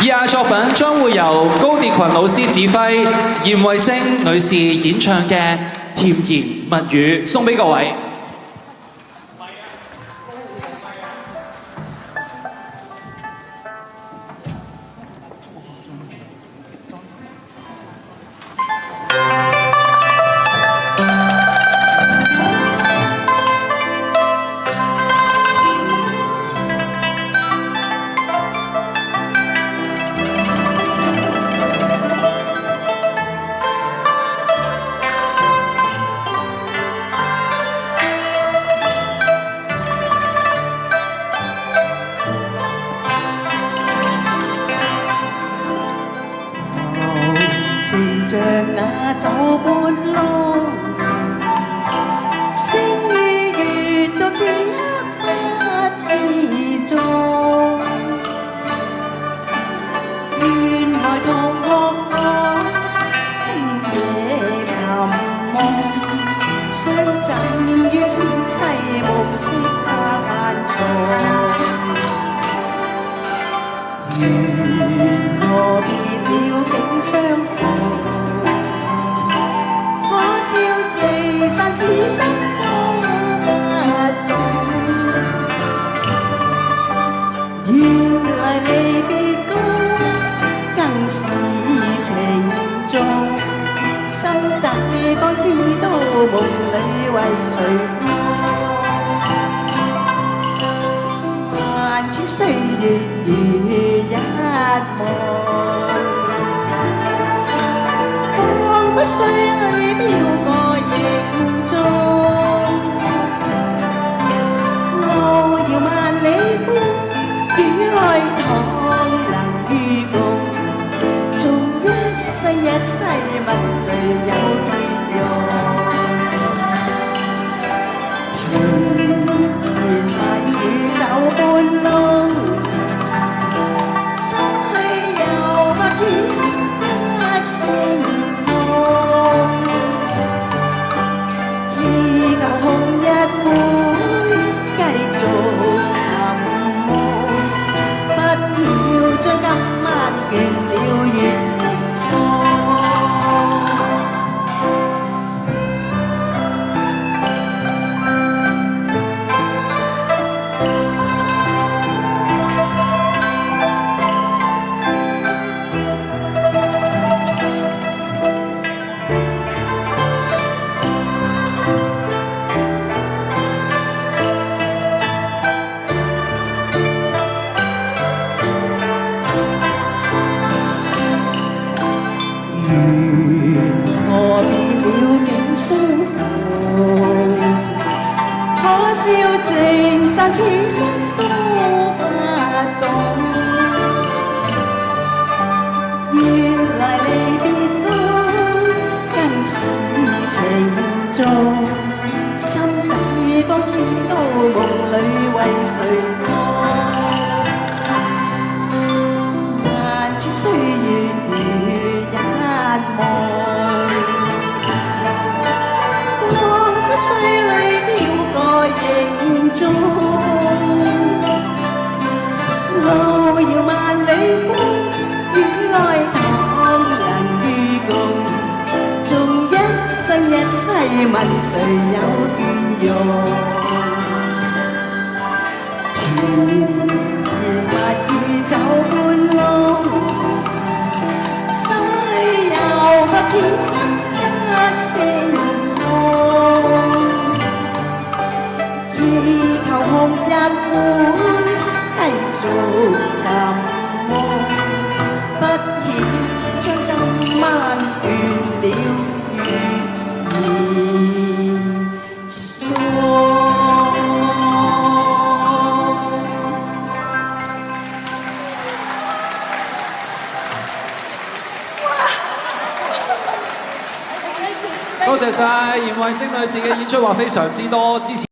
以下作品將會由高跌群老師指揮，嚴慧晶女士演唱嘅《甜言蜜語》，送俾各位。前像那走半路，星與月都此刻不自重。原來同學我夜尋夢，相贈於此際無色間重。緣何別了竟相逢？此生都不懂，原來離別歌更是情重。心底方知道夢裏為誰歌，萬千歲月如一夢，彷彿水裏飄過影。路遙萬里風雨來堂能與共，做一生一世問誰有結用？甜言蜜語走半路，心裏有個似一聲夢，祈求紅日會繼續尋夢，不要將今晚倦了月凝霜。何別了竟相逢？可笑聚散此生都不懂，原來離別歌更是情重。心底方知道夢裏為誰歌，萬千歲月如一夢，彷彿水裏飄過影蹤。路遙萬里風雨來堂能與共，縱一生一世問誰有倦容？甜言蜜語走半路，心裏有個似一聲夢，祈求紅日會繼續尋夢，不曉將今晚倦了月兒霜。多謝晒嚴慧晶女士嘅演出，話非常之多，支持。